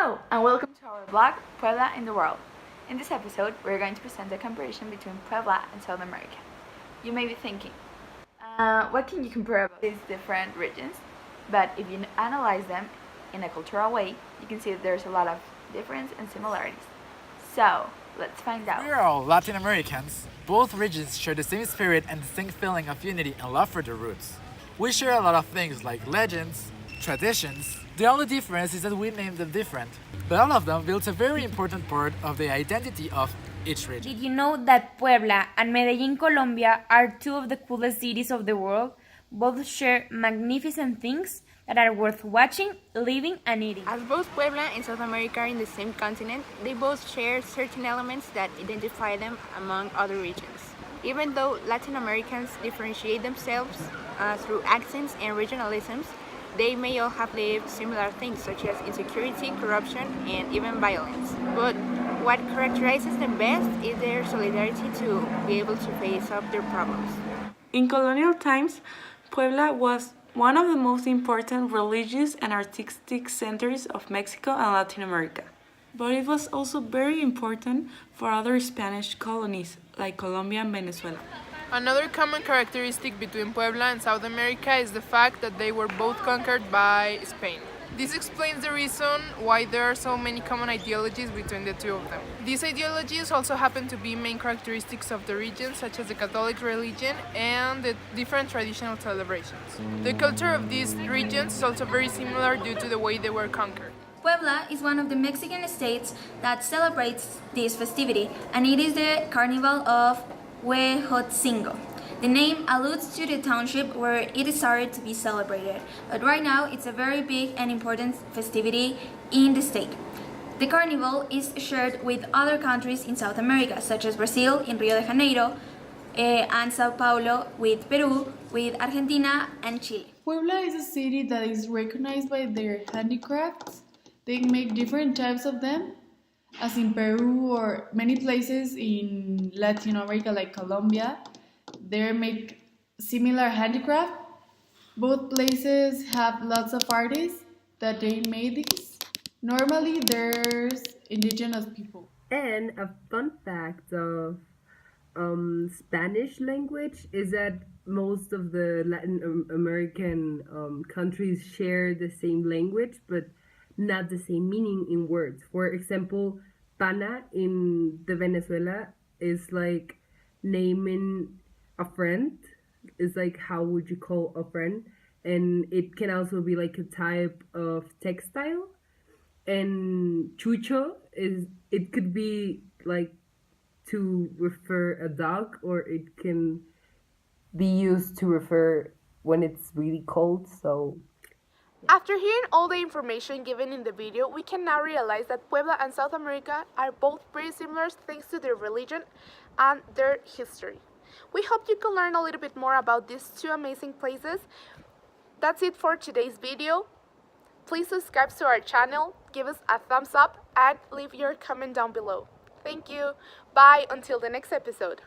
Hello, and welcome to our blog, Puebla in the World. In this episode, we're going to present a comparison between Puebla and South America. You may be thinking, what can you compare about these different regions? But if you analyze them in a cultural way, you can see that there's a lot of difference and similarities. So, let's find out. We're all Latin Americans. Both regions share the same spirit and distinct feeling of unity and love for their roots. We share a lot of things like legends, traditions. The only difference is that we name them different, but all of them build a very important part of the identity of each region. Did you know that Puebla and Medellin, Colombia are two of the coolest cities of the world? Both share magnificent things that are worth watching, living, and eating. As both Puebla and South America are in the same continent, they both share certain elements that identify them among other regions. Even though Latin Americans differentiate themselves through accents and regionalisms, they may all have lived similar things such as insecurity, corruption, and even violence. But what characterizes them best is their solidarity to be able to face up their problems. In colonial times, Puebla was one of the most important religious and artistic centers of Mexico and Latin America. But it was also very important for other Spanish colonies like Colombia and Venezuela. Another common characteristic between Puebla and South America is the fact that they were both conquered by Spain. This explains the reason why there are so many common ideologies between the two of them. These ideologies also happen to be main characteristics of the region, such as the Catholic religion and the different traditional celebrations. The culture of these regions is also very similar due to the way they were conquered. Puebla is one of the Mexican states that celebrates this festivity, and it is the Carnival of Huejotzingo. The name alludes to the township where it started to be celebrated, but right now it's a very big and important festivity in the state. The carnival is shared with other countries in South America, such as Brazil in Rio de Janeiro, and Sao Paulo with Peru, with Argentina and Chile. Puebla is a city that is recognized by their handicrafts. They make different types of them, as in Peru or many places in Latin America like Colombia. They make similar handicraft. Both places have lots of artists that they made these. Normally there's indigenous people. And a fun fact of Spanish language is that most of the Latin American countries share the same language, but not the same meaning in words. For example, pana in the Venezuela is like naming a friend. Is like how would you call a friend, and it can also be like a type of textile. And chucho it could be like to refer a dog, or it can be used to refer when it's really cold. So After hearing all the information given in the video, we can now realize that Puebla and South America are both pretty similar thanks to their religion and their history. We hope you can learn a little bit more about these two amazing places. That's it for today's video. Please subscribe to our channel, give us a thumbs up, and leave your comment down below. Thank you. Bye until the next episode.